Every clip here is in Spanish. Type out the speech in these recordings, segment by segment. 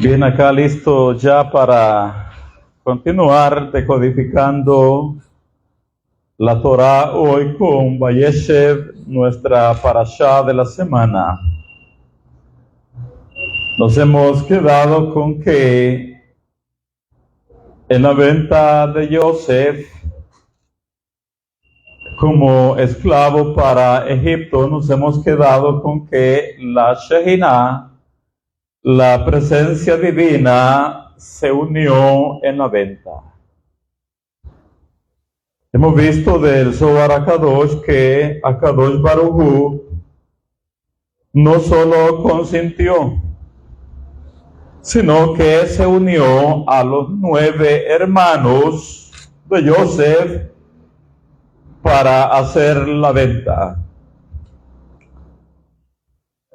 Bien, acá listo ya para continuar decodificando la Torah hoy con Vayeshev, nuestra parashá de la semana. Nos hemos quedado con que en la venta de Yosef como esclavo para Egipto, nos hemos quedado con que la Shejinah, la presencia divina, se unió en la venta. Hemos visto del Zohar HaKadosh que HaKadosh Baruj Hu no solo consintió, sino que se unió a los 9 hermanos de Yosef para hacer la venta.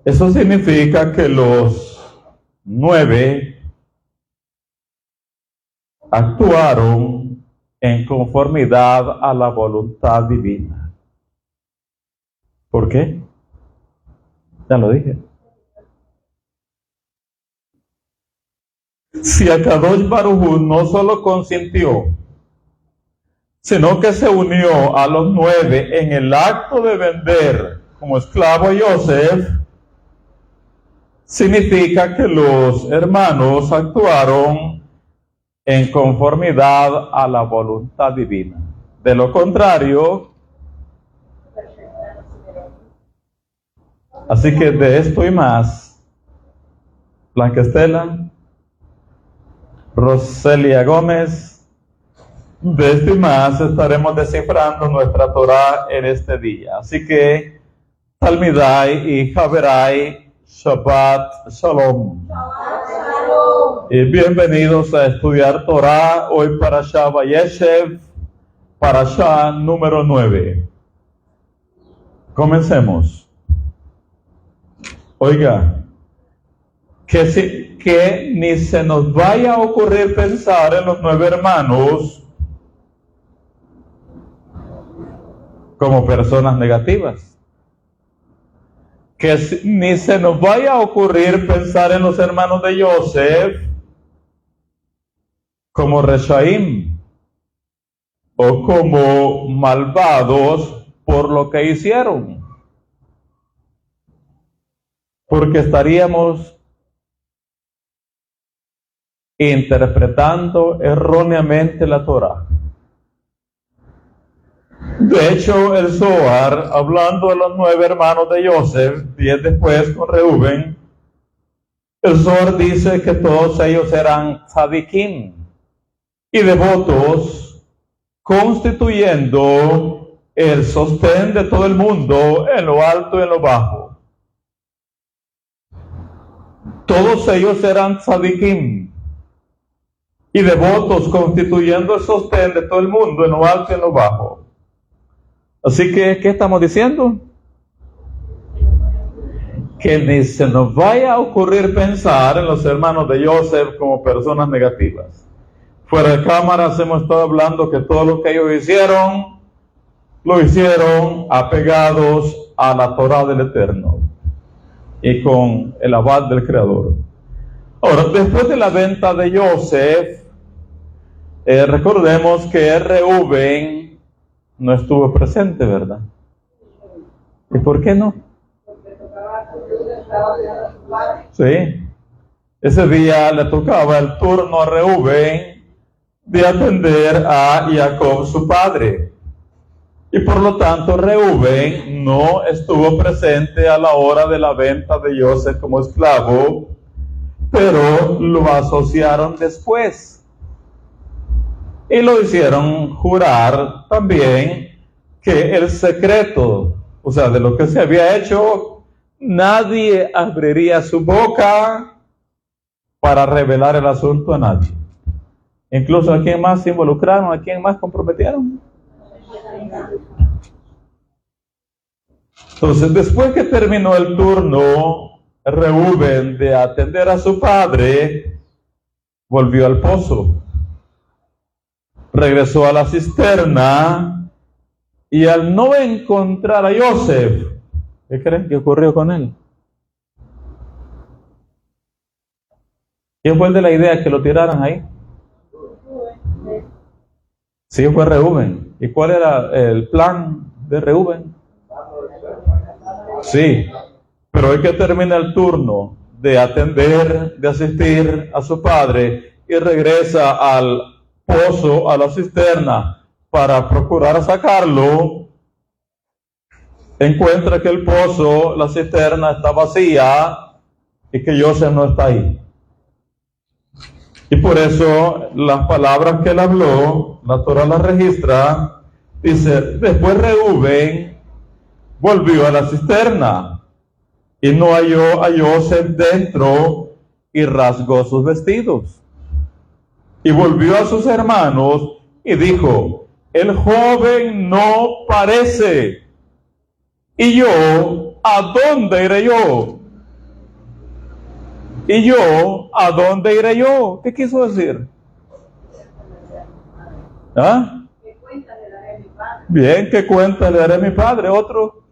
Eso significa que los 9 actuaron en conformidad a la voluntad divina. ¿Por qué? Ya lo dije. Si HaKadosh Baruj Hu no solo consintió, sino que se unió a los 9 en el acto de vender como esclavo a Yosef, significa que los hermanos actuaron en conformidad a la voluntad divina. De lo contrario, así que de esto y más, Blanca Estela, Roselia Gómez, de esto y más estaremos descifrando nuestra Torah en este día. Así que, Talmidai y Javerai, Shabbat Shalom. Y bienvenidos a estudiar Torah, hoy Parashá Vayeshev, Parashá número 9. Comencemos. Oiga, que ni se nos vaya a ocurrir pensar en los 9 hermanos como personas negativas. Que ni se nos vaya a ocurrir pensar en los hermanos de Yosef como Reshaim o como malvados por lo que hicieron, porque estaríamos interpretando erróneamente la Torah. De hecho, el Zohar, hablando de los 9 hermanos de Yosef, 10 después con Reuben, el Zohar dice que todos ellos eran tzadikim y devotos, constituyendo el sostén de todo el mundo en lo alto y en lo bajo. Todos ellos eran tzadikim y devotos, constituyendo el sostén de todo el mundo en lo alto y en lo bajo. Así que, ¿qué estamos diciendo? Que ni se nos vaya a ocurrir pensar en los hermanos de Yosef como personas negativas. Fuera de cámaras hemos estado hablando que todo lo que ellos hicieron, lo hicieron apegados a la Torah del Eterno y con el aval del Creador. Ahora, después de la venta de Yosef, recordemos que Reuben no estuvo presente, ¿verdad? ¿Y por qué no? Sí, ese día le tocaba el turno a Reuben de atender a Jacob, su padre. Y por lo tanto, Reuben no estuvo presente a la hora de la venta de Yosef como esclavo, pero lo asociaron después. Y lo hicieron jurar también que el secreto, o sea, de lo que se había hecho, nadie abriría su boca para revelar el asunto a nadie. Incluso a quién más se involucraron, a quién más comprometieron. Entonces, después que terminó el turno, Reuben de atender a su padre, volvió al pozo. Regresó a la cisterna y al no encontrar a Yosef, ¿qué creen que ocurrió con él? ¿Quién fue el de la idea que lo tiraran ahí? Sí, fue Reuben. ¿Y cuál era el plan de Reuben? Sí, pero hoy que termina el turno de atender, de asistir a su padre y regresa al pozo, a la cisterna, para procurar sacarlo, encuentra que el pozo, la cisterna está vacía y que Joseph no está ahí. Y por eso las palabras que él habló, la Torá las registra, dice, después Reuben volvió a la cisterna y no halló a Joseph dentro y rasgó sus vestidos. Y volvió a sus hermanos y dijo, el joven no parece. ¿Y yo a dónde iré yo? ¿Y yo a dónde iré yo? ¿Qué quiso decir? ¿Ah? ¿Qué cuenta le daré a mi padre? Bien, ¿qué cuenta le daré a mi padre? ¿Otro?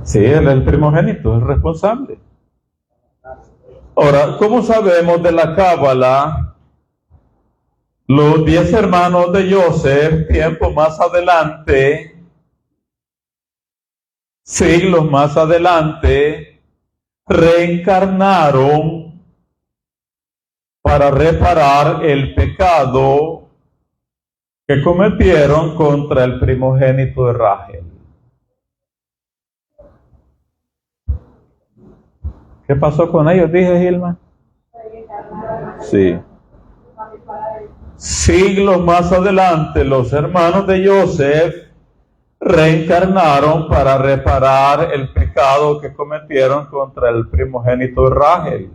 Sí, él es el primogénito, el responsable. Ahora, ¿cómo sabemos de la cábala? Los 10 hermanos de Joseph, tiempo más adelante, siglos más adelante, reencarnaron para reparar el pecado que cometieron contra el primogénito de Rachel. ¿Qué pasó con ellos? Dije, Gilma. Sí. Siglos más adelante, los hermanos de Joseph reencarnaron para reparar el pecado que cometieron contra el primogénito de Rachel.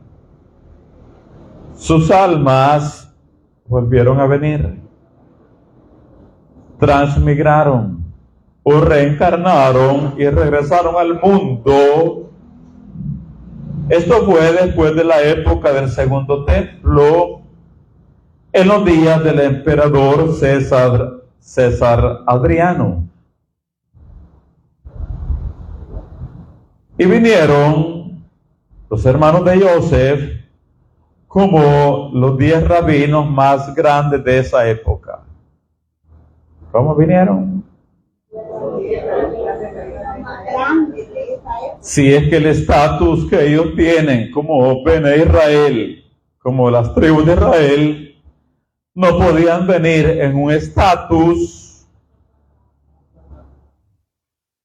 Sus almas volvieron a venir, transmigraron o reencarnaron y regresaron al mundo. Esto fue después de la época del Segundo Templo, en los días del emperador César Adriano. Y vinieron los hermanos de Joseph como los 10 rabinos más grandes de esa época. ¿Cómo vinieron? Si es que el estatus que ellos tienen como Bene Israel, como las tribus de Israel, no podían venir en un estatus,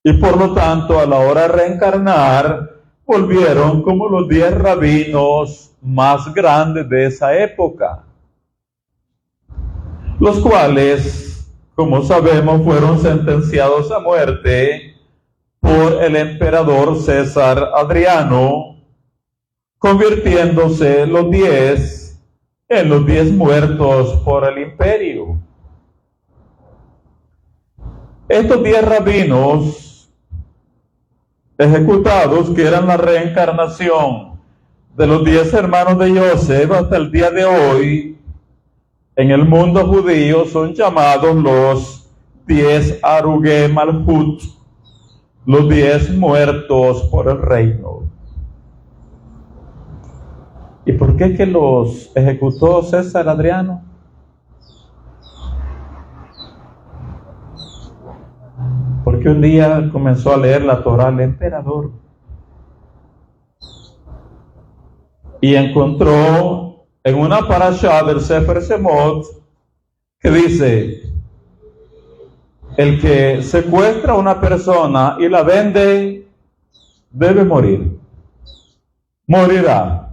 y por lo tanto a la hora de reencarnar volvieron como los 10 rabinos más grandes de esa época, los cuales, como sabemos, fueron sentenciados a muerte por el emperador César Adriano, convirtiéndose los 10 en los 10 muertos por el imperio. Estos 10 rabinos ejecutados, que eran la reencarnación de los 10 hermanos de Joseph, hasta el día de hoy, en el mundo judío son llamados los 10 Arugé Malhut, los 10 muertos por el reino. ¿Y por qué que los ejecutó César Adriano? Porque un día comenzó a leer la Torá el emperador y encontró en una parashá del Sefer Shemot que dice: el que secuestra a una persona y la vende debe morir, morirá.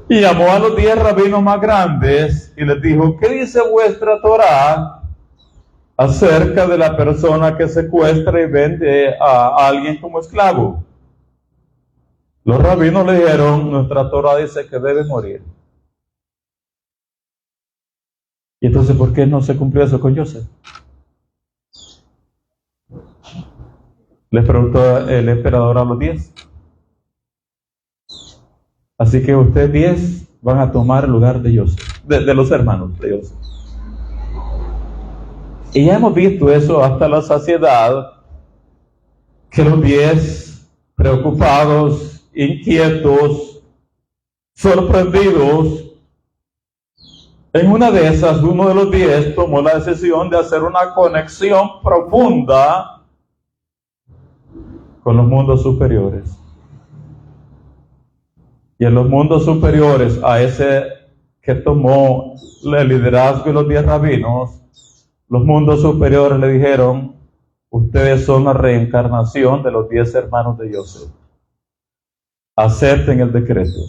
Y llamó a los 10 rabinos más grandes y les dijo: ¿qué dice vuestra Torá acerca de la persona que secuestra y vende a alguien como esclavo? Los rabinos le dijeron: nuestra Torá dice que debe morir. Y entonces, ¿por qué no se cumplió eso con Joseph? Les preguntó el emperador a los 10. Así que ustedes 10 van a tomar el lugar de Joseph, de los hermanos de Joseph. Y ya hemos visto eso hasta la saciedad, que los 10 preocupados, inquietos, sorprendidos, en una de esas, uno de los 10 tomó la decisión de hacer una conexión profunda con los mundos superiores. Y en los mundos superiores, a ese que tomó el liderazgo de los 10 rabinos, los mundos superiores le dijeron: ustedes son la reencarnación de los 10 hermanos de Yosef. Acepten el decreto.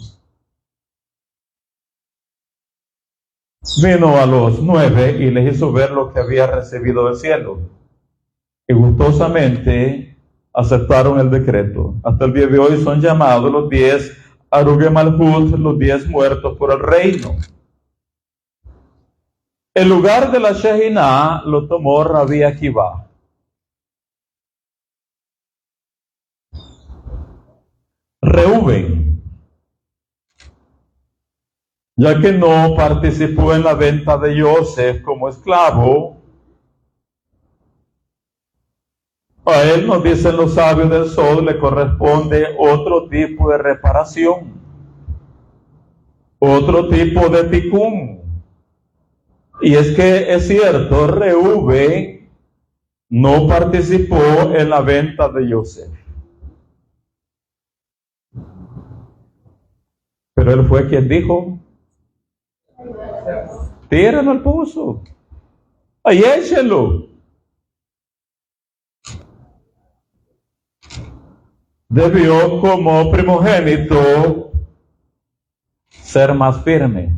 Vino a los 9 y les hizo ver lo que había recibido del cielo. Y gustosamente aceptaron el decreto. Hasta el día de hoy son llamados los 10 Aruge Malhut, los 10 muertos por el reino. El lugar de la Shehinah lo tomó Rabbi Akiva. Reuben, ya que no participó en la venta de Yosef como esclavo, a él, nos dicen los sabios del Sol, le corresponde otro tipo de reparación, otro tipo de tikkun. Y es que es cierto, Reuben no participó en la venta de Yosef, pero él fue quien dijo: tírenlo al pozo, ahí échenlo. Debió, como primogénito, ser más firme.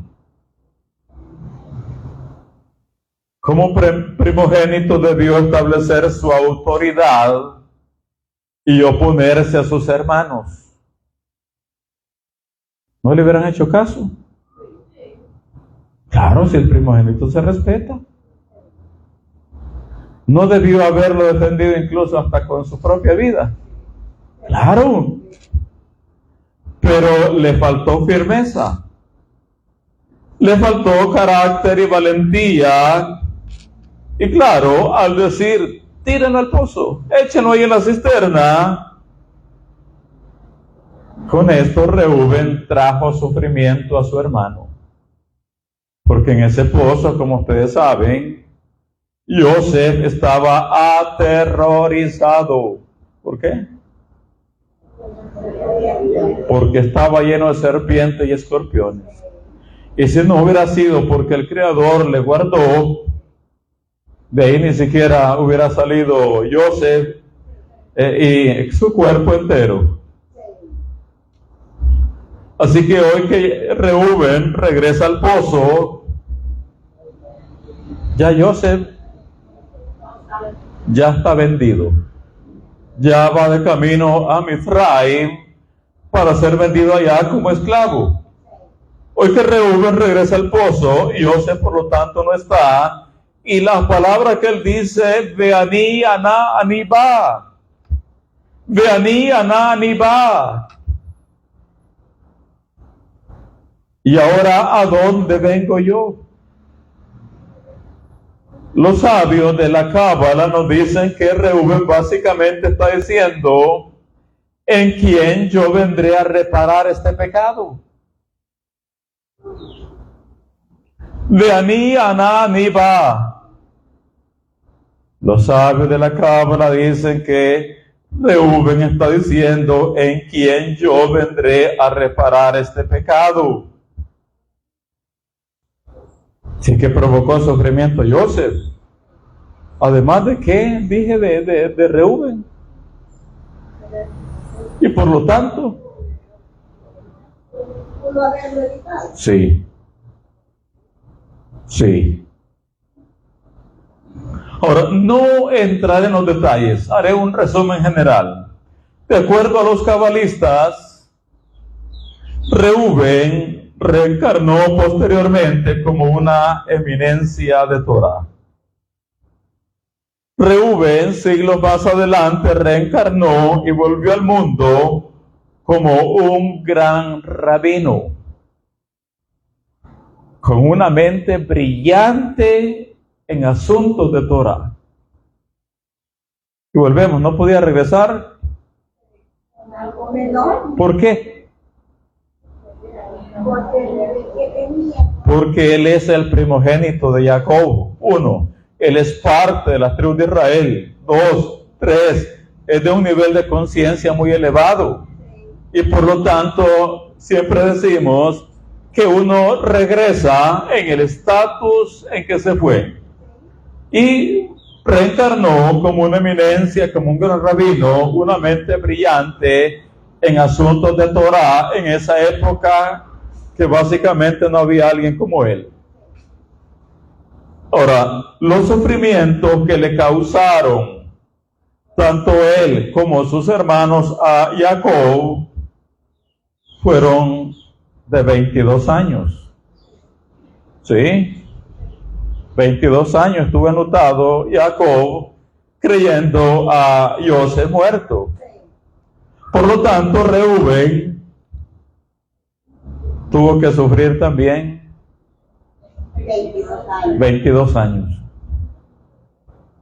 Como primogénito debió establecer su autoridad y oponerse a sus hermanos. ¿No le hubieran hecho caso? Claro, si el primogénito se respeta. ¿No debió haberlo defendido incluso hasta con su propia vida? Claro, pero le faltó firmeza, le faltó carácter y valentía. Y claro, al decir: tírenlo al pozo, échenlo ahí en la cisterna, con esto Reuben trajo sufrimiento a su hermano, porque en ese pozo, como ustedes saben, Yosef estaba aterrorizado. ¿Por qué? Porque estaba lleno de serpientes y escorpiones. Y si no hubiera sido porque el Creador le guardó, de ahí ni siquiera hubiera salido Yosef y su cuerpo entero. Así que hoy que Reuben regresa al pozo, ya Yosef ya está vendido, ya va de camino a Mizraim para ser vendido allá como esclavo. Hoy que Reuben regresa al pozo, Yosef por lo tanto no está, y la palabra que él dice: Veani ana aniba, Veani ana aniba. Y ahora, ¿a dónde vengo yo? Los sabios de la Cábala nos dicen que Reuben básicamente está diciendo: ¿en quién yo vendré a reparar este pecado? Veani ana aniba. Los sabios de la Cábala dicen que Reuben está diciendo: ¿en quién yo vendré a reparar este pecado? Sí, que provocó sufrimiento Yosef. Además de que dije de Reuben. Y por lo tanto, sí. Ahora, no entraré en los detalles, haré un resumen general. De acuerdo a los cabalistas, Reuben reencarnó posteriormente como una eminencia de Torah. Reuben, siglos más adelante, reencarnó y volvió al mundo como un gran rabino, con una mente brillante en asuntos de Torah. Y volvemos, no podía regresar. ¿Por qué? Porque él es el primogénito de Jacob. 1, él es parte de las tribus de Israel. 2, 3, es de un nivel de conciencia muy elevado. Y por lo tanto, siempre decimos que uno regresa en el estatus en que se fue. Y reencarnó como una eminencia, como un gran rabino, una mente brillante en asuntos de Torah en esa época que básicamente no había alguien como él. Ahora, los sufrimientos que le causaron tanto él como sus hermanos a Jacob fueron de 22 años. ¿Sí? 22 años estuvo enlutado Jacob creyendo a José muerto. Por lo tanto, Reubén tuvo que sufrir también 22 años.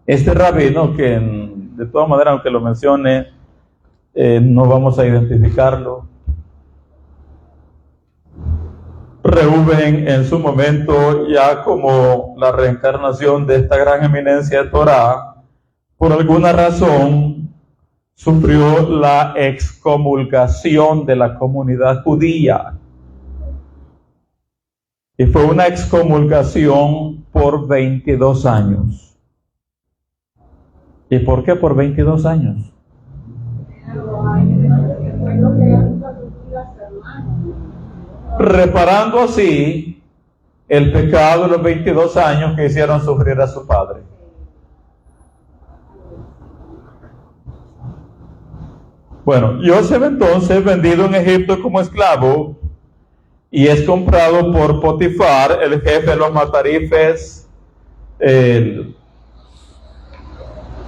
Este rabino, que de todas maneras, aunque lo mencione, no vamos a identificarlo. Reubén en su momento, ya como la reencarnación de esta gran eminencia de Torah, por alguna razón sufrió la excomulgación de la comunidad judía. Y fue una excomulgación por 22 años. ¿Y por qué por 22 años? Reparando así el pecado de los 22 años que hicieron sufrir a su padre. Bueno, Joseph entonces, vendido en Egipto como esclavo, y es comprado por Potifar, el jefe de los matarifes, el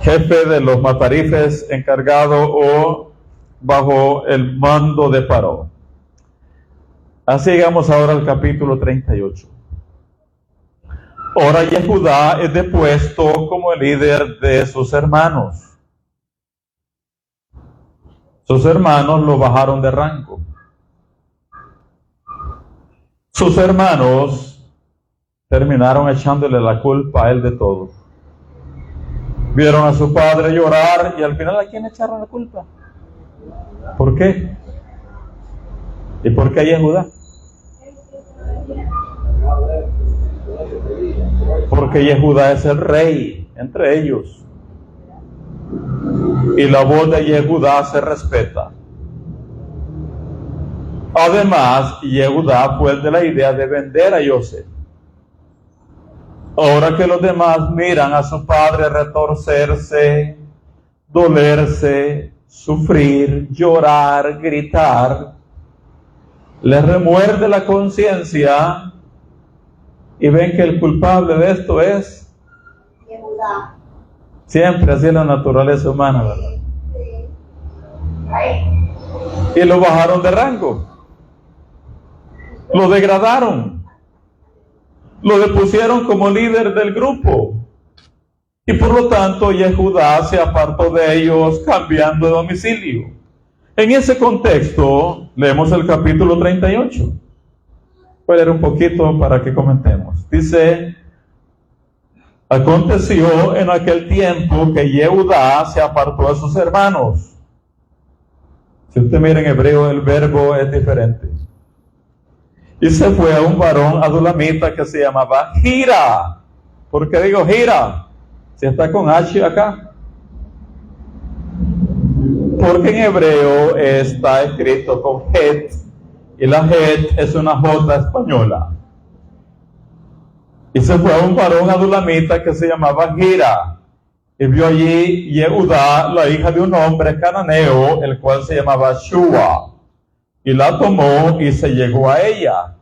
jefe de los matarifes encargado o bajo el mando de Paró. Así llegamos ahora al capítulo 38. Ahora Yehudá es depuesto como el líder de sus hermanos. Sus hermanos lo bajaron de rango. Sus hermanos terminaron echándole la culpa a él de todo. Vieron a su padre llorar y al final, ¿a quién echaron la culpa? ¿Por qué? ¿Y por qué a Yehudá? Porque Yehudá es el rey entre ellos. Y la voz de Yehudá se respeta. Además, Yehudá fue el de la idea de vender a José. Ahora que los demás miran a su padre retorcerse, dolerse, sufrir, llorar, gritar, les remuerde la conciencia y ven que el culpable de esto es Yehudá. Siempre así es la naturaleza humana, ¿verdad? Y lo bajaron de rango, lo degradaron, lo depusieron como líder del grupo, y por lo tanto Yehudá se apartó de ellos cambiando de domicilio. En ese contexto leemos el capítulo 38. Voy a leer un poquito para que comentemos. Dice: aconteció en aquel tiempo que Yehudá se apartó de sus hermanos. Si usted mira en hebreo, el verbo es diferente. Y se fue a un varón adulamita que se llamaba Gira. ¿Por qué digo Gira? Si está con H acá. Porque en hebreo está escrito con Het, y la Het es una J española. Y se fue a un varón adulamita que se llamaba Gira, y vio allí Yehudá, la hija de un hombre cananeo, el cual se llamaba Shua, y la tomó y se llegó a ella.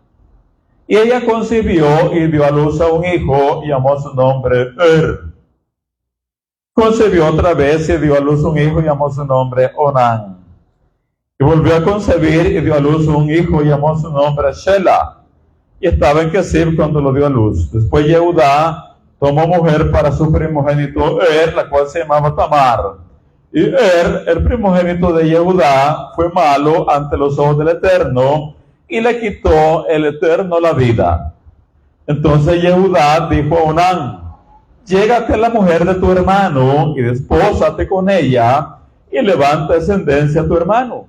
Y ella concibió y dio a luz a un hijo, y llamó su nombre Concibió otra vez y dio a luz un hijo, y llamó su nombre Onán. Y volvió a concebir y dio a luz un hijo, y llamó su nombre Shelah. Y estaba en Kesib cuando lo dio a luz. Después Yehudá tomó mujer para su primogénito la cual se llamaba Tamar. Y el primogénito de Yehudá, fue malo ante los ojos del Eterno, y le quitó el Eterno la vida. Entonces Yehudá dijo a Onán: llégate a la mujer de tu hermano y despósate con ella, y levanta descendencia a tu hermano.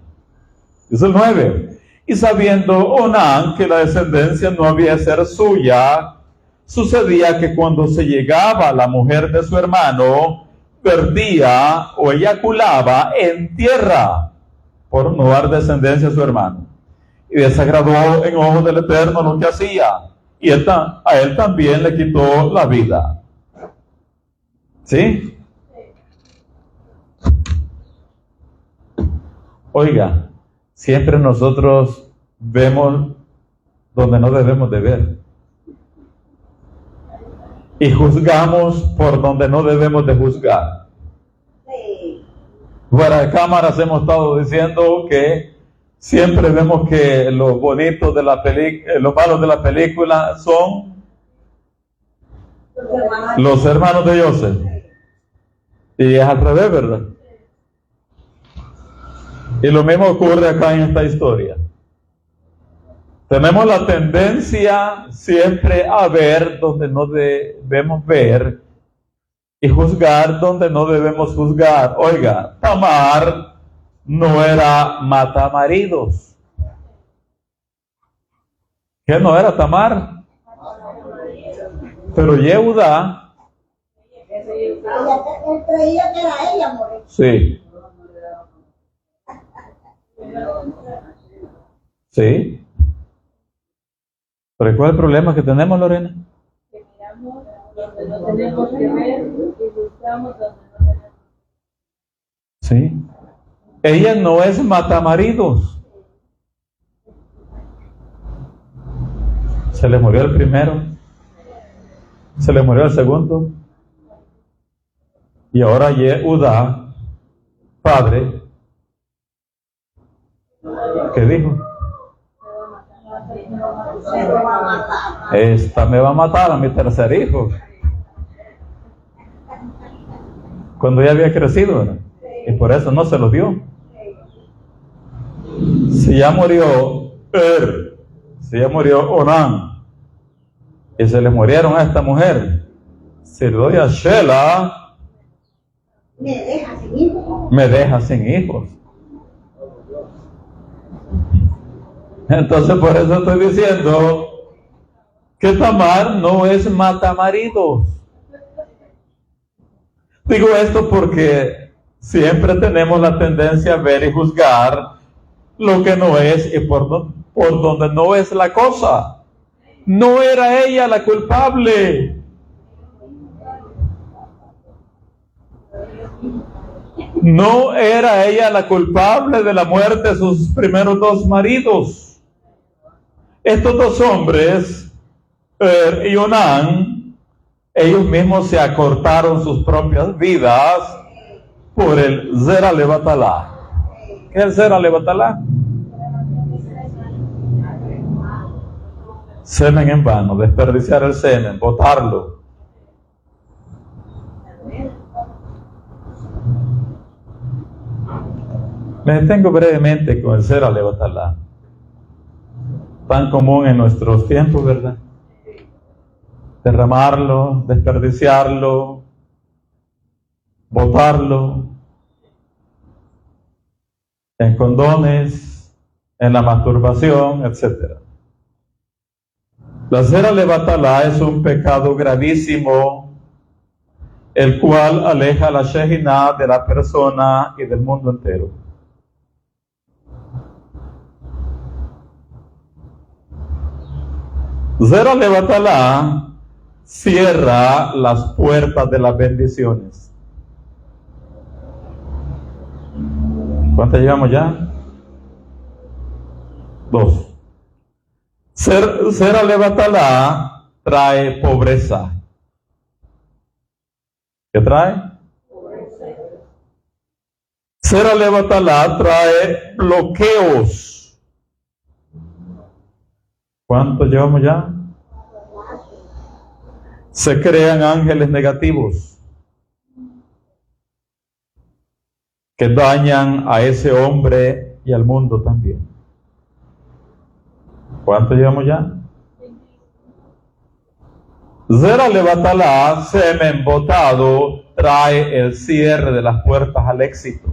Es el 9. Y sabiendo Onán que la descendencia no había de ser suya, sucedía que cuando se llegaba a la mujer de su hermano, perdía o eyaculaba en tierra, por no dar descendencia a su hermano. Y desagradó en ojos del Eterno lo que hacía, y a él también le quitó la vida. ¿Sí? Oiga, siempre nosotros vemos donde no debemos de ver, y juzgamos por donde no debemos de juzgar. Fuera de cámaras hemos estado diciendo que siempre vemos que los bonitos de la película, los malos de la película son los hermanos de Joseph. Y es al revés, ¿verdad? Y lo mismo ocurre acá en esta historia. Tenemos la tendencia siempre a ver donde no debemos ver y juzgar donde no debemos juzgar. Oiga, Tamar no era matamaridos. ¿Qué no era Tamar? Pero Yehudá, Él creía que era ella, amor. sí. Sí. ¿Pero cuál es el problema que tenemos, Lorena? Que miramos donde no tenemos que ver y buscamos donde no tenemos. Sí. Ella no es matamaridos. Se le murió el primero, se le murió el segundo, y ahora Yehudá, padre, ¿qué dijo? Esta me va a matar a mi tercer hijo. Cuando ya había crecido, ¿verdad? Y por eso no se lo dio. Si ya murió si ya murió Onán, y se le murieron a esta mujer, si le doy a Shelah, Me deja sin hijos. me deja sin hijos. Entonces por eso estoy diciendo que Tamar no es matamaridos. Digo esto porque siempre tenemos la tendencia a ver y juzgar lo que no es y por donde no es la cosa. No era ella la culpable. No era ella la culpable de la muerte de sus primeros dos maridos. Estos dos hombres, y Onán, ellos mismos se acortaron sus propias vidas por el Zera Levatalá. ¿Qué es el Zera Levatalá? Semen en vano, desperdiciar el semen, botarlo. Me detengo brevemente con el Zera Levatalá, tan común en nuestros tiempos, ¿verdad? Derramarlo, desperdiciarlo, botarlo en condones, en la masturbación, etc. La Zera Levatalá es un pecado gravísimo, el cual aleja la Shehinah de la persona y del mundo entero. Zera Levatalá cierra las puertas de las bendiciones. ¿Cuántas llevamos ya? 2. Zera Levatalá trae pobreza. ¿Qué trae? Zera Levatalá trae bloqueos. ¿Cuántos llevamos ya? se crean ángeles negativos que dañan a ese hombre y al mundo también. ¿Cuánto llevamos ya? Zera levatalá, semen botado, trae el cierre de las puertas al éxito.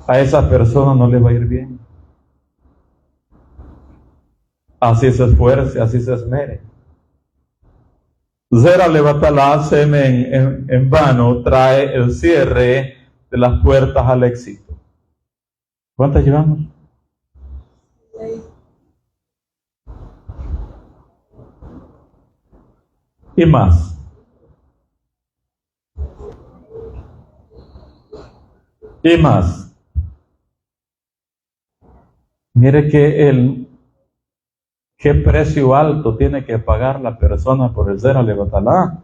A esa persona no le va a ir bien. Así se esfuerce, así se esmere. Zera levatalá, semen en vano, trae el cierre de las puertas al éxito. ¿Cuántas llevamos? 6. Y más. Y más. Mire qué precio alto tiene que pagar la persona por el Zera levatalá.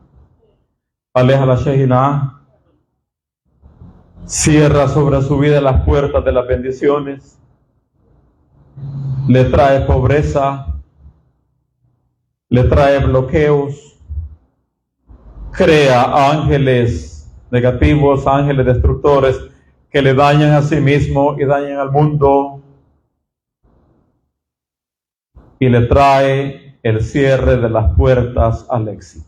Aleja la Shehinah. Cierra sobre su vida las puertas de las bendiciones. Le trae pobreza. Le trae bloqueos. Crea ángeles negativos, ángeles destructores que le dañan a sí mismo y dañan al mundo. Y le trae el cierre de las puertas al éxito.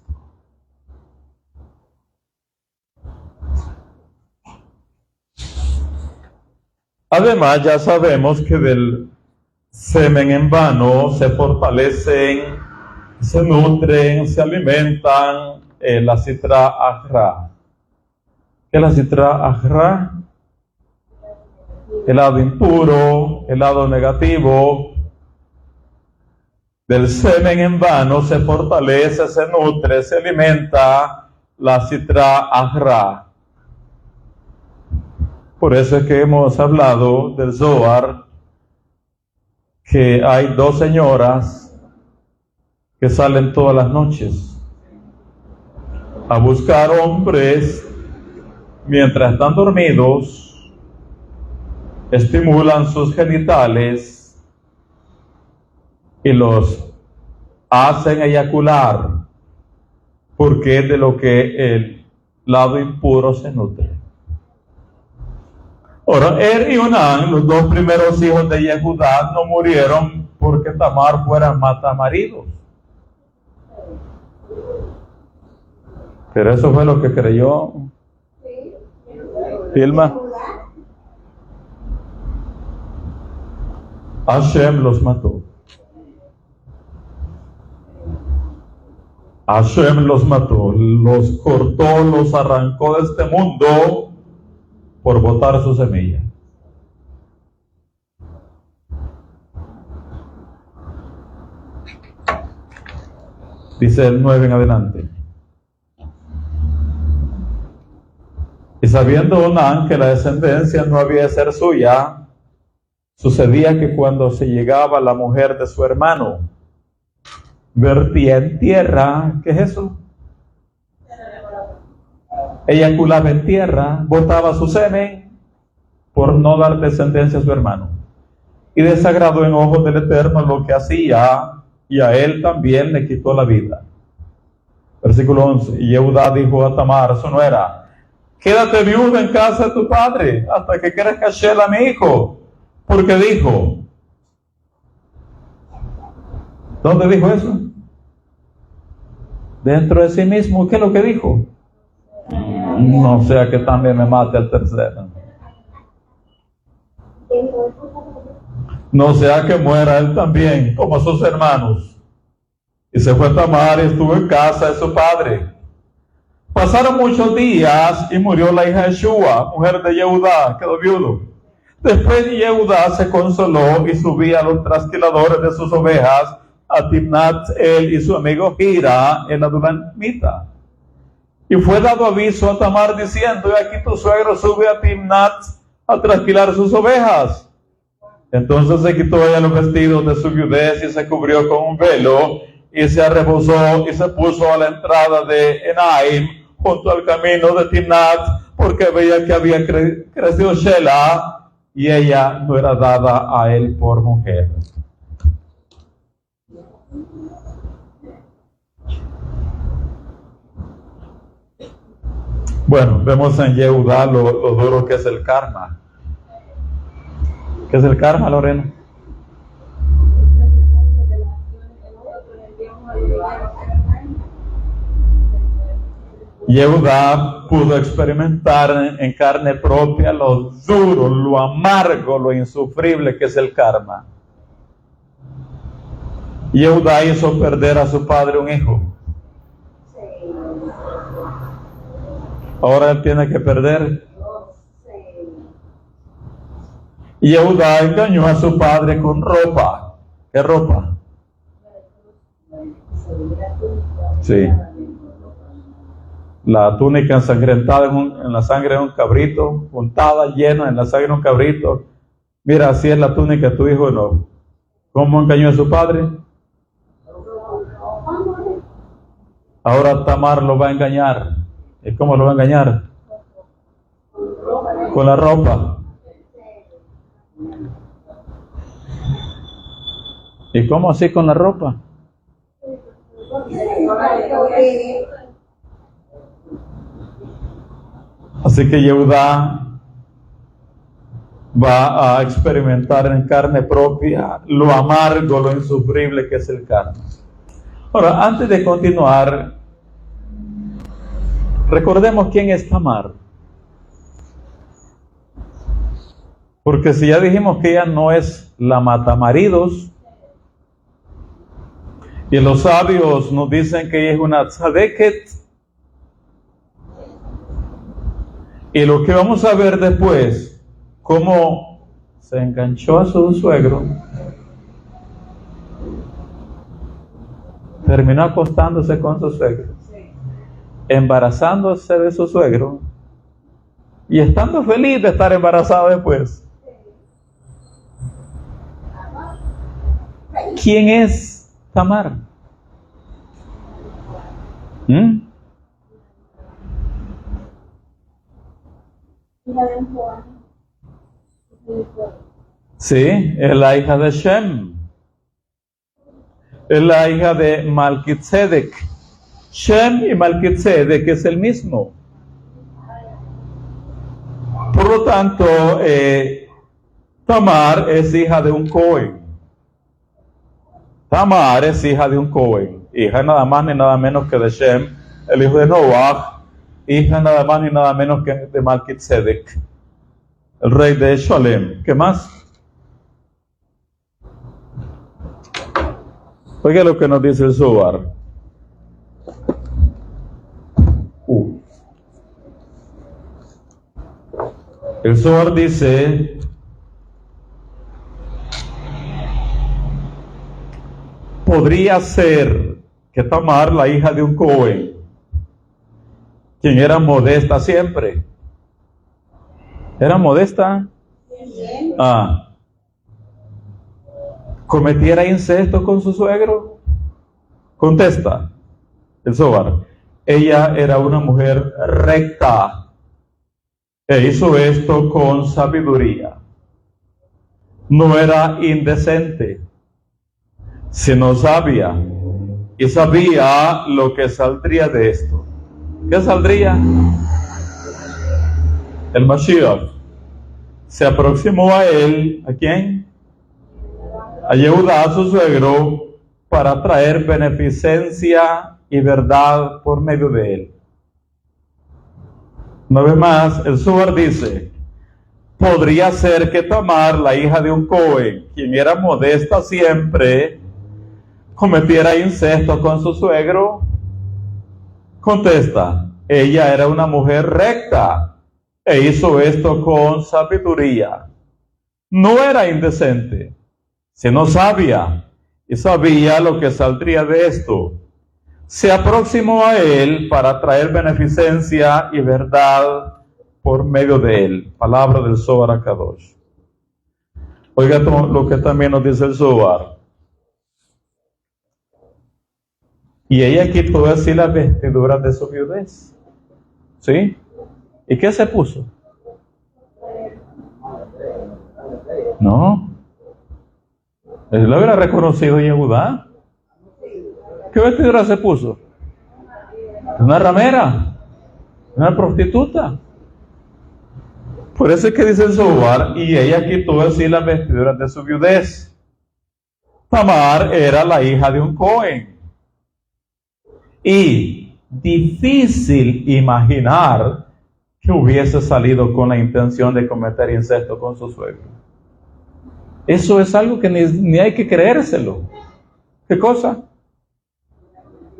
Además, ya sabemos que del semen en vano se fortalecen, se nutren, se alimentan la Sitra Achra. ¿Qué es la Sitra Achra? El lado impuro, el lado negativo. Del semen en vano se fortalece, se nutre, se alimenta la Sitra Achra. Por eso es que hemos hablado del Zohar, que hay 2 señoras que salen todas las noches a buscar hombres mientras están dormidos, estimulan sus genitales y los hacen eyacular, porque es de lo que el lado impuro se nutre. Ahora, Er y Onán, los 2 primeros hijos de Yehudá, no murieron porque Tamar fuera matamaridos. Pero eso fue lo que creyó Dilma. Hashem los mató. Hashem los mató, los cortó, los arrancó de este mundo por botar su semilla. Dice el 9 en adelante. Y sabiendo Onán que la descendencia no había de ser suya, sucedía que cuando se llegaba la mujer de su hermano, vertía en tierra, ¿qué es eso? Eyaculaba en tierra, botaba su semen por no dar descendencia a su hermano. Y desagradó en ojos del Eterno lo que hacía, y a él también le quitó la vida. Versículo 11. Y Yehudá dijo a Tamar, su nuera: quédate viuda en casa de tu padre hasta que crezca Shela mi hijo. Porque dijo, ¿dónde dijo eso? Dentro de sí mismo. ¿Qué es lo que dijo? No sea que también me mate al tercero. No sea que muera él también, como sus hermanos. Y se fue a Tamar y estuvo en casa de su padre. Pasaron muchos días y murió la hija de Shua, mujer de Yehudá, quedó viudo. Después Yehudá se consoló y subía a los trasquiladores de sus ovejas, a Timnat, él y su amigo Hira, el adulamita. Y fue dado aviso a Tamar diciendo: y aquí tu suegro sube a Timnat a trasquilar sus ovejas. Entonces se quitó ella los vestidos de su viudez y se cubrió con un velo y se arrebozó y se puso a la entrada de Enaim junto al camino de Timnat, porque veía que había crecido Shela y ella no era dada a él por mujer. Bueno, vemos en Yehudá lo duro que es el karma. ¿Qué es el karma, Lorena? Yehudá pudo experimentar en carne propia lo duro, lo amargo, lo insufrible que es el karma. Yehudá hizo perder a su padre un hijo. Ahora él tiene que perder. Yehudá engañó a su padre con ropa. ¿Qué ropa? Sí. La túnica ensangrentada en la sangre de un cabrito, untada, llena en la sangre de un cabrito. Mira, así es la túnica de tu hijo, ¿no? ¿Cómo engañó a su padre? Ahora Tamar lo va a engañar. ¿Y cómo lo va a engañar? Con la ropa. ¿Y cómo así con la ropa? Así que Yehudá va a experimentar en carne propia lo amargo, lo insufrible que es el karma. Ahora, antes de continuar, recordemos quién es Tamar. Porque si ya dijimos que ella no es la matamaridos, y los sabios nos dicen que ella es una tzadeket, y lo que vamos a ver después, cómo se enganchó a su suegro, terminó acostándose con su suegro, embarazándose de su suegro y estando feliz de estar embarazada después. ¿Quién es Tamar? Sí, es la hija de Shem. Es la hija de Malquitzedek. Shem y Malquitzedek es el mismo. Por lo tanto, Tamar es hija de un Cohen. Tamar es hija de un Cohen. Hija nada más ni nada menos que de Shem, el hijo de Noach. Hija nada más ni nada menos que de Malquitzedek, el rey de Shalem. ¿Qué más? Oiga lo que nos dice el Zohar. El Zohar dice: podría ser que Tamar, la hija de un Cohen, quien era modesta siempre. ¿Era modesta? ¿Cometiera incesto con su suegro? Contesta el Zohar: ella era una mujer recta e hizo esto con sabiduría. No era indecente, sino sabia, y sabía lo que saldría de esto. ¿Qué saldría? El Mashiach. Se aproximó a él, ¿a quién? A Yehudá, a su suegro, para traer beneficencia y verdad por medio de él. Una vez más, el Zohar dice: podría ser que Tamar, la hija de un Cohen, quien era modesta siempre, cometiera incesto con su suegro. Contesta: ella era una mujer recta e hizo esto con sabiduría. No era indecente, sino sabia, y sabía lo que saldría de esto. Se aproximó a él para traer beneficencia y verdad por medio de él. Palabra del Zohar HaKadosh. Oiga lo que también nos dice el Zohar. Y ella quitó así las vestiduras de su viudez. ¿Sí? ¿Y qué se puso? No. Él lo hubiera reconocido Yehudá. ¿Qué vestidura se puso? Una ramera, una prostituta. Por eso es que dice el Zohar, y ella quitó así las vestiduras de su viudez. Tamar era la hija de un Cohen. Y difícil imaginar que hubiese salido con la intención de cometer incesto con su suegro. Eso es algo que ni hay que creérselo. ¿Qué cosa?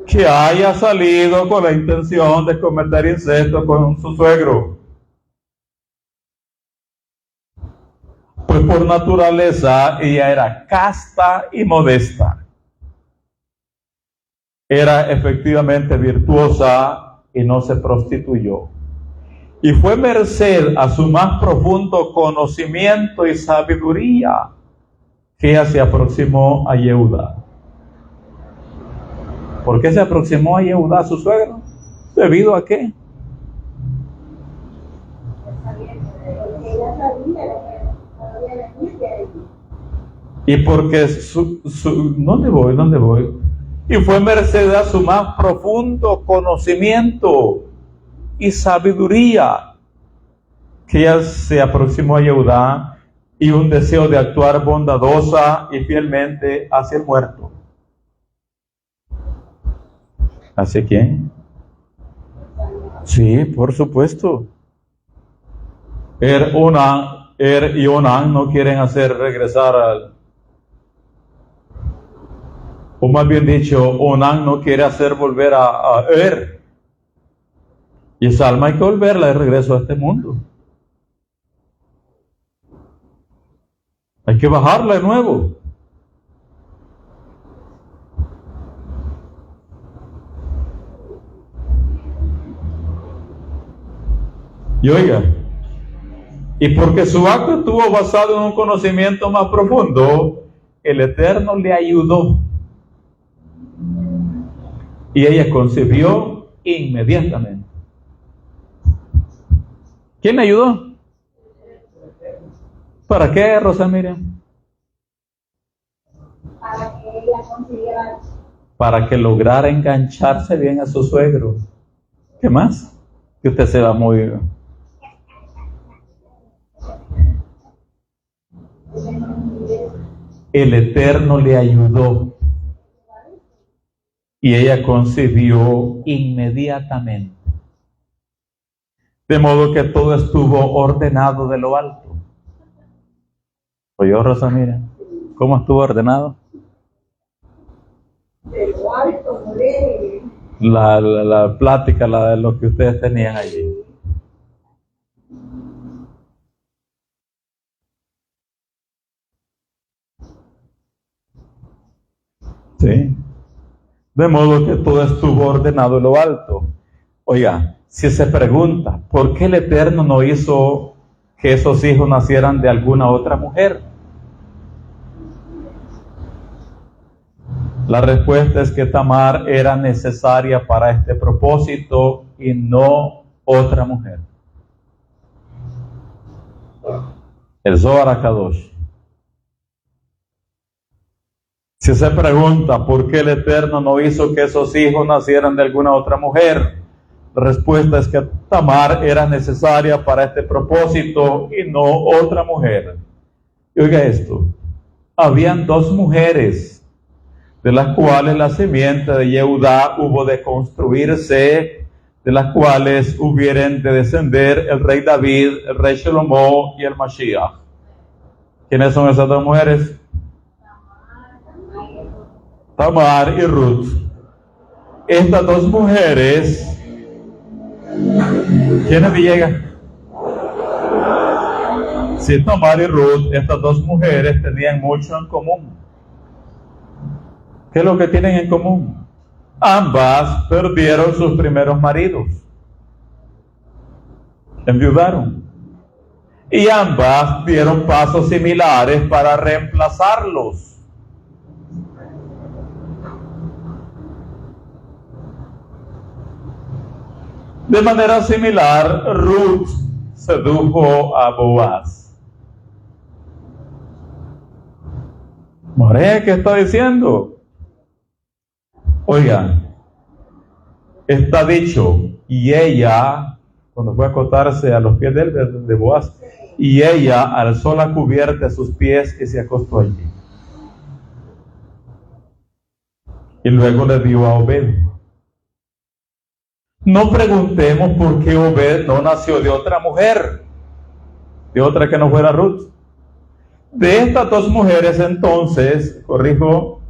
Que haya salido con la intención de cometer incesto con su suegro. Pues por naturaleza ella era casta y modesta. Era efectivamente virtuosa y no se prostituyó. Y fue merced a su más profundo conocimiento y sabiduría que ella se aproximó a Yehudá. ¿Por qué se aproximó a Yehudá, su suegro? ¿Debido a qué? Y porque ¿dónde voy? Y fue merced a su más profundo conocimiento y sabiduría que ella se aproximó a Yehudá, y un deseo de actuar bondadosa y fielmente hacia el muerto. ¿Hacia quién? Sí, por supuesto. Y Onán no quieren hacer regresar o más bien dicho, Onán no quiere hacer volver a y esa alma hay que volverla de regreso a este mundo. Hay que bajarla de nuevo. Y oiga, y porque su acto estuvo basado en un conocimiento más profundo, el Eterno le ayudó. Y ella concibió inmediatamente. ¿Quién le ayudó? ¿Para qué, Rosa Miriam? Para que ella consiguiera. Para que lograra engancharse bien a su suegro. ¿Qué más? Que usted se va muy... El Eterno le ayudó. Y ella concibió inmediatamente. De modo que todo estuvo ordenado de lo alto. ¿Oyó, Rosa? Mira, ¿cómo estuvo ordenado? De lo alto, mujer. La plática, la de lo que ustedes tenían allí. Sí. De modo que todo estuvo ordenado en lo alto. Oiga, si se pregunta, ¿por qué el Eterno no hizo que esos hijos nacieran de alguna otra mujer? La respuesta es que Tamar era necesaria para este propósito y no otra mujer. El Zohar HaKadosh. Si se pregunta por qué el Eterno no hizo que esos hijos nacieran de alguna otra mujer, la respuesta es que Tamar era necesaria para este propósito y no otra mujer. Y oiga esto, habían dos mujeres de las cuales la simiente de Yehudá hubo de construirse, de las cuales hubieran de descender el rey David, el rey Shlomo y el Mashiach. ¿Quiénes son esas dos mujeres? Tamar y Ruth. Estas dos mujeres, ¿quiénes llegan? Sí, Tamar y Ruth, estas dos mujeres tenían mucho en común. ¿Qué es lo que tienen en común? Ambas perdieron sus primeros maridos, enviudaron, y ambas dieron pasos similares para reemplazarlos. De manera similar, Ruth sedujo a Boaz. Ahora, ¿qué está diciendo? Oiga, está dicho, y ella, cuando fue a acostarse a los pies de Boaz, y ella alzó la cubierta de sus pies y se acostó allí. Y luego le dio a Obed. No preguntemos por qué Obed no nació de otra mujer, de otra que no fuera Ruth. De estas dos mujeres entonces, corrijo,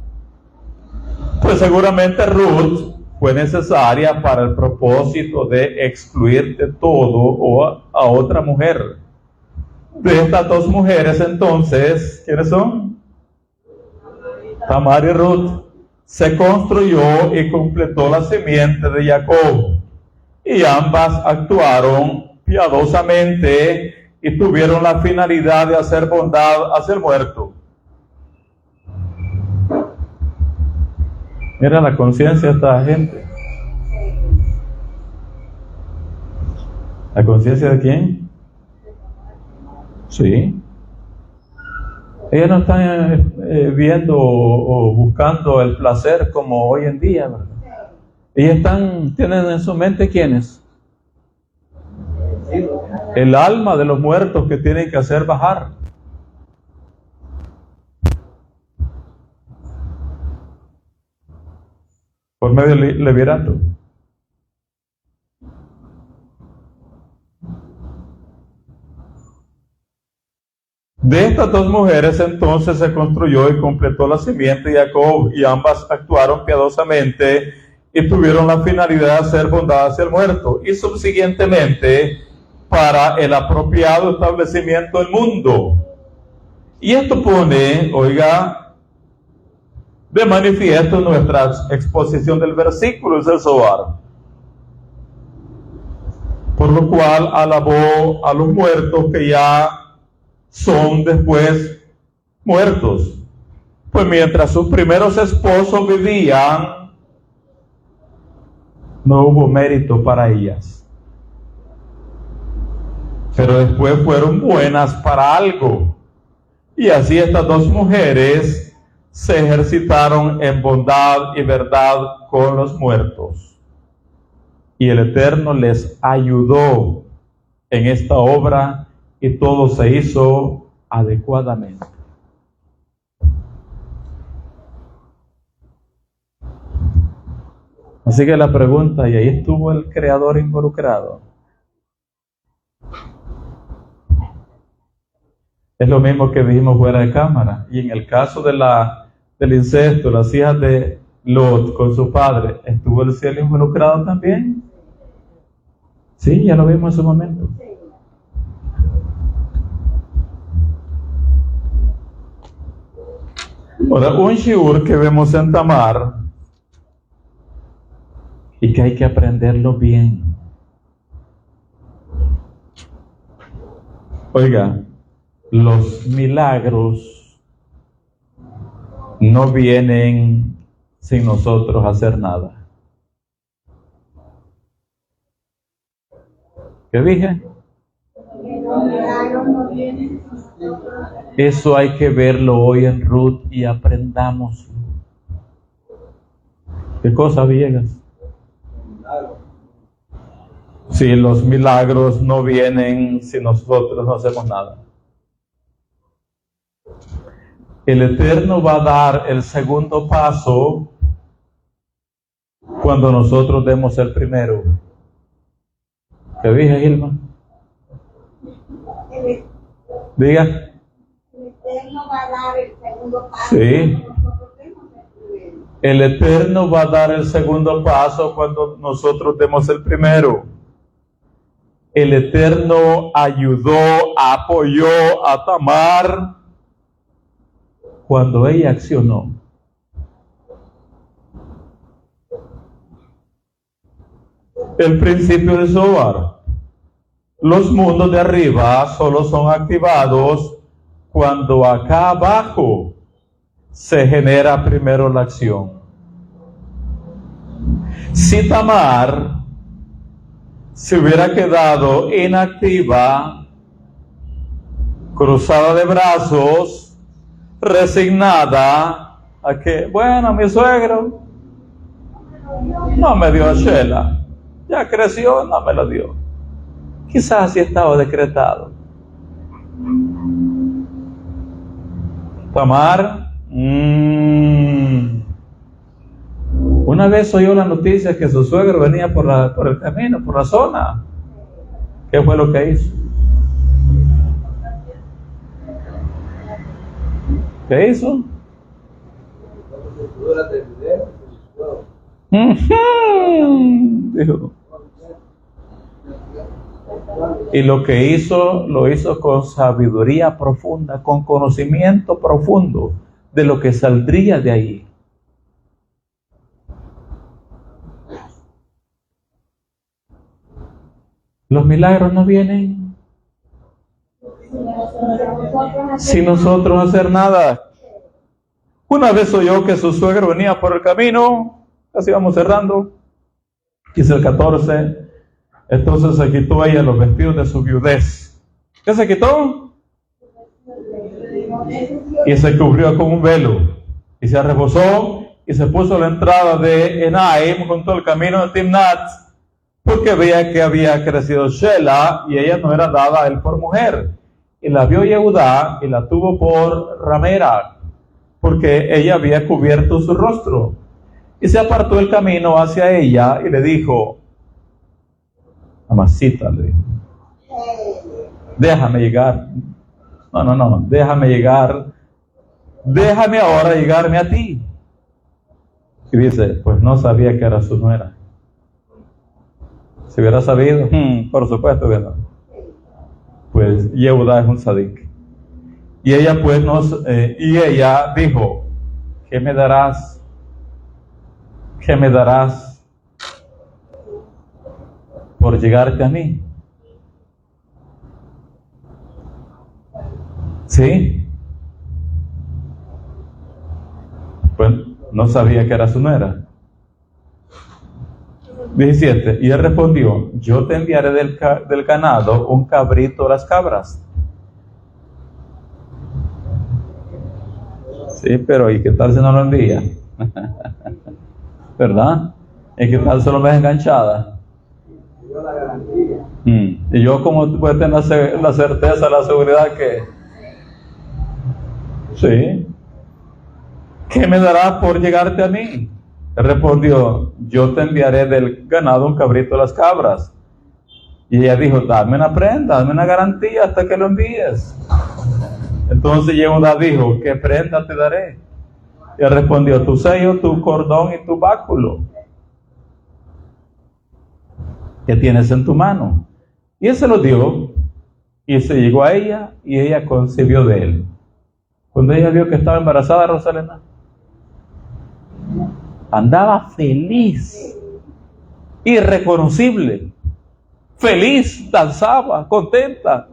pues seguramente Ruth fue necesaria para el propósito de excluir de todo a otra mujer. De estas dos mujeres entonces, ¿quiénes son? Tamar y Ruth. Se construyó y completó la simiente de Jacob, y ambas actuaron piadosamente y tuvieron la finalidad de hacer bondad hacia el muerto. Mira la conciencia de esta gente. ¿La conciencia de quién? Sí. Ellas no están viendo o buscando el placer como hoy en día, ¿verdad? Ellas tienen en su mente ¿quiénes? El alma de los muertos que tienen que hacer bajar. Por medio del levirato. De estas dos mujeres entonces se construyó y completó la simiente de Jacob, y ambas actuaron piadosamente y tuvieron la finalidad de hacer bondad hacia el muerto, y subsiguientemente para el apropiado establecimiento del mundo. Y esto pone, oiga, de manifiesto nuestra exposición del versículo del Zohar. Por lo cual alabó a los muertos que ya son después muertos, pues mientras sus primeros esposos vivían, no hubo mérito para ellas, pero después fueron buenas para algo, y así estas dos mujeres se ejercitaron en bondad y verdad con los muertos, y el Eterno les ayudó en esta obra, y todo se hizo adecuadamente. Así que la pregunta, ¿y ahí estuvo el Creador involucrado? Es lo mismo que dijimos fuera de cámara. Y en el caso del incesto, las hijas de Lot con su padre, ¿estuvo el cielo involucrado también? Sí, ya lo vimos en su momento. Ahora, un shiur que vemos en Tamar y que hay que aprenderlo bien. Oiga, los milagros no vienen sin nosotros hacer nada. ¿Qué dije? Eso hay que verlo hoy en Ruth y aprendamos. ¿Qué cosa, Villegas? Si los milagros no vienen si nosotros no hacemos nada. El Eterno va a dar el segundo paso cuando nosotros demos el primero. ¿Qué dije, Gilma? Diga. El Eterno va a dar el segundo paso. Sí. El Eterno va a dar el segundo paso cuando nosotros demos el primero. El Eterno ayudó, apoyó a Tamar cuando ella accionó. El principio de Zohar. Los mundos de arriba solo son activados cuando acá abajo se genera primero la acción. Si Tamar se hubiera quedado inactiva, cruzada de brazos, resignada a que, bueno, mi suegro no me dio a Sheila, ya creció, no me lo dio. Quizás así estaba decretado. Tamar, una vez oyó la noticia que su suegro venía por el camino, por la zona. ¿Qué fue lo que hizo? ¿Qué hizo? Dijo. Y lo que hizo, lo hizo con sabiduría profunda, con conocimiento profundo de lo que saldría de ahí. Los milagros no vienen sin nosotros hacer nada. Una vez oyó que su suegro venía por el camino, casi vamos cerrando, dice el 14, entonces se quitó ella los vestidos de su viudez. ¿Qué se quitó? Y se cubrió con un velo, y se arrebozó, y se puso a la entrada de Enaim, junto al camino de Timnat, porque veía que había crecido Sheila, y ella no era dada a él por mujer. Y la vio Yehudá, y la tuvo por ramera, porque ella había cubierto su rostro. Y se apartó el camino hacia ella, y le dijo, Amasita, le dijo, déjame llegar. No, déjame llegar. Déjame ahora llegarme a ti. Y dice, pues no sabía que era su nuera. Si hubiera sabido, por supuesto que no. Pues Yehudá es un sadik. Y ella pues ella dijo, ¿qué me darás? ¿Qué me darás por llegarte a mí? ¿Sí? Pues no sabía que era su nuera. 17. Y él respondió, yo te enviaré del ganado un cabrito a las cabras. Sí, pero ¿y qué tal si no lo envía? ¿Verdad? ¿Y qué tal se lo ves enganchada? Y yo, como puedo tener la certeza, la seguridad que sí, ¿qué me darás por llegarte a mí? Él respondió, yo te enviaré del ganado un cabrito a las cabras. Y ella dijo, dame una prenda, dame una garantía hasta que lo envíes. Entonces Yehudá dijo, ¿qué prenda te daré? Y él respondió, tu sello, tu cordón y tu báculo que tienes en tu mano. Y él se lo dio, y se llegó a ella, y ella concibió de él. Cuando ella vio que estaba embarazada, Rosalena, andaba feliz, irreconocible, feliz, danzaba, contenta.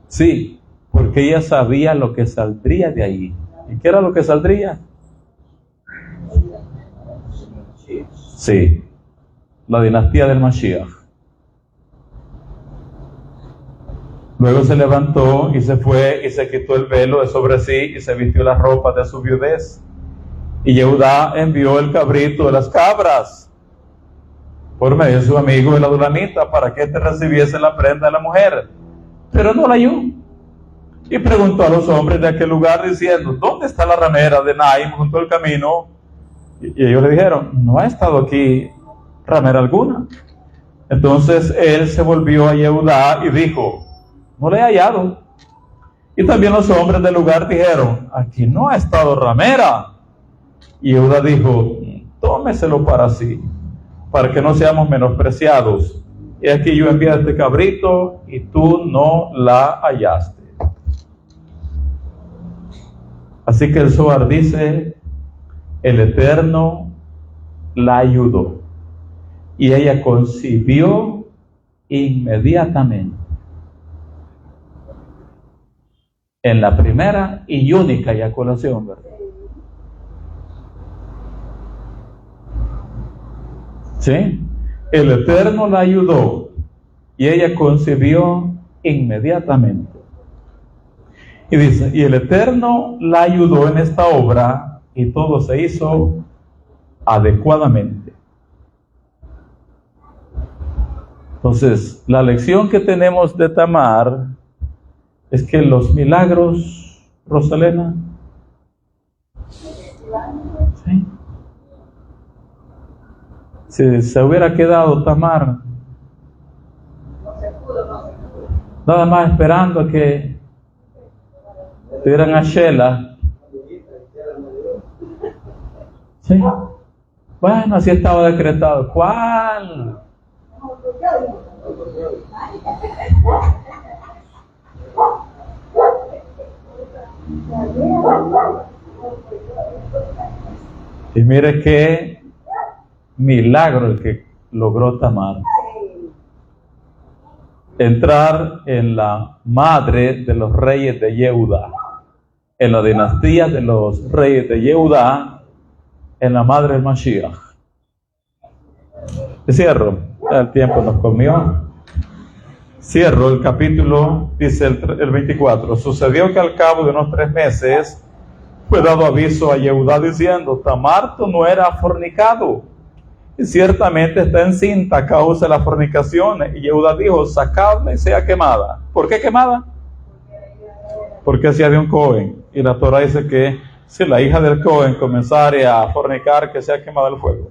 Sí, porque ella sabía lo que saldría de ahí. ¿Y qué era lo que saldría? Sí, la dinastía del Mashiach. Luego se levantó y se fue y se quitó el velo de sobre sí y se vistió las ropas de su viudez. Y Yehudá envió el cabrito de las cabras por medio de su amigo el adulamita para que éste recibiese la prenda de la mujer. Pero no la halló. Y preguntó a los hombres de aquel lugar diciendo, ¿dónde está la ramera de Naim junto al camino? Y ellos le dijeron, no ha estado aquí ramera alguna. Entonces él se volvió a Yehudá y dijo, no le he hallado. Y también los hombres del lugar dijeron, aquí no ha estado ramera. Y Yehudá dijo, tómeselo para sí, para que no seamos menospreciados. Y aquí yo envié a este cabrito y tú no la hallaste. Así que el Zohar dice, el Eterno la ayudó y ella concibió inmediatamente. En la primera y única eyaculación, ¿verdad? ¿Sí? El Eterno la ayudó y ella concibió inmediatamente. Y dice, y el Eterno la ayudó en esta obra y todo se hizo adecuadamente. Entonces, la lección que tenemos de Tamar es que los milagros, Rosalena, ¿sí? Si se hubiera quedado Tamar nada más esperando a que tuvieran a Sheila, ¿sí? Bueno, así estaba decretado. ¿Cuál? Y mire qué milagro el que logró Tamar. Entrar en la madre de los reyes de Yehuda, en la dinastía de los reyes de Yehuda, en la madre del Mashiach. Cierro, el tiempo nos comió. Cierro el capítulo, dice el 24. Sucedió que al cabo de unos 3 meses fue dado aviso a Yehuda diciendo: Tamar, tú no eras fornicado, y ciertamente está encinta a causa de la fornicación. Y Yehuda dijo: sacadla y sea quemada. ¿Por qué quemada? Porque hacía de un Cohen. Y la Torah dice que si la hija del Cohen comenzara a fornicar, que sea quemada al fuego.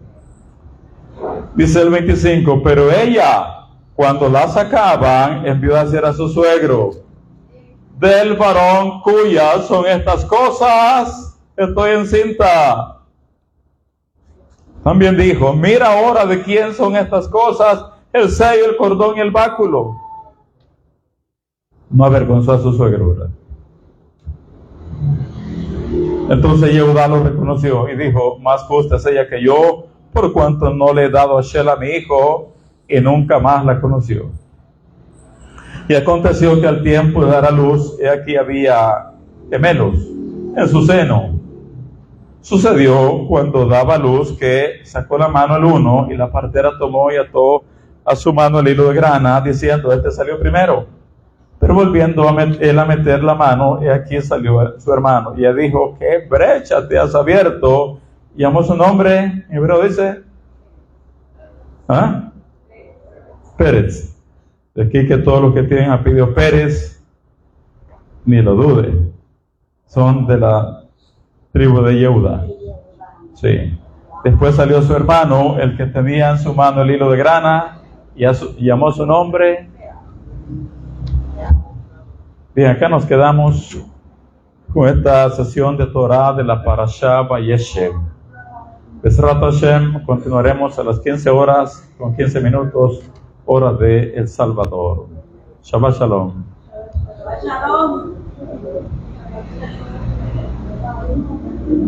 Dice el 25, pero ella, cuando la sacaban, envió a decir a su suegro: del varón cuyas son estas cosas, estoy encinta. También dijo: mira ahora de quién son estas cosas, el sello, el cordón y el báculo. No avergonzó a su suegro, ¿verdad? Entonces Yehuda lo reconoció y dijo: más justa es ella que yo, por cuanto no le he dado a Shelah mi hijo, y nunca más la conoció. Y aconteció que al tiempo de dar a luz, he aquí había gemelos en su seno. Sucedió cuando daba luz que sacó la mano el uno, y la partera tomó y ató a su mano el hilo de grana, diciendo: este salió primero. Pero volviendo él a meter la mano, y aquí salió su hermano. Y ella dijo: ¿qué brecha te has abierto? Llamó su nombre, en hebreo dice, Pérez. De aquí que todos los que tienen apellido Pérez, ni lo dude, son de la tribu de Yehuda. Sí. Después salió su hermano, el que tenía en su mano el hilo de grana, y llamó su nombre. Bien, acá nos quedamos con esta sesión de Torah de la Parashá Vayeshev. Besrat Hashem, continuaremos a las 15 horas con 15 minutos, hora de El Salvador. Shabbat Shalom. Shalom.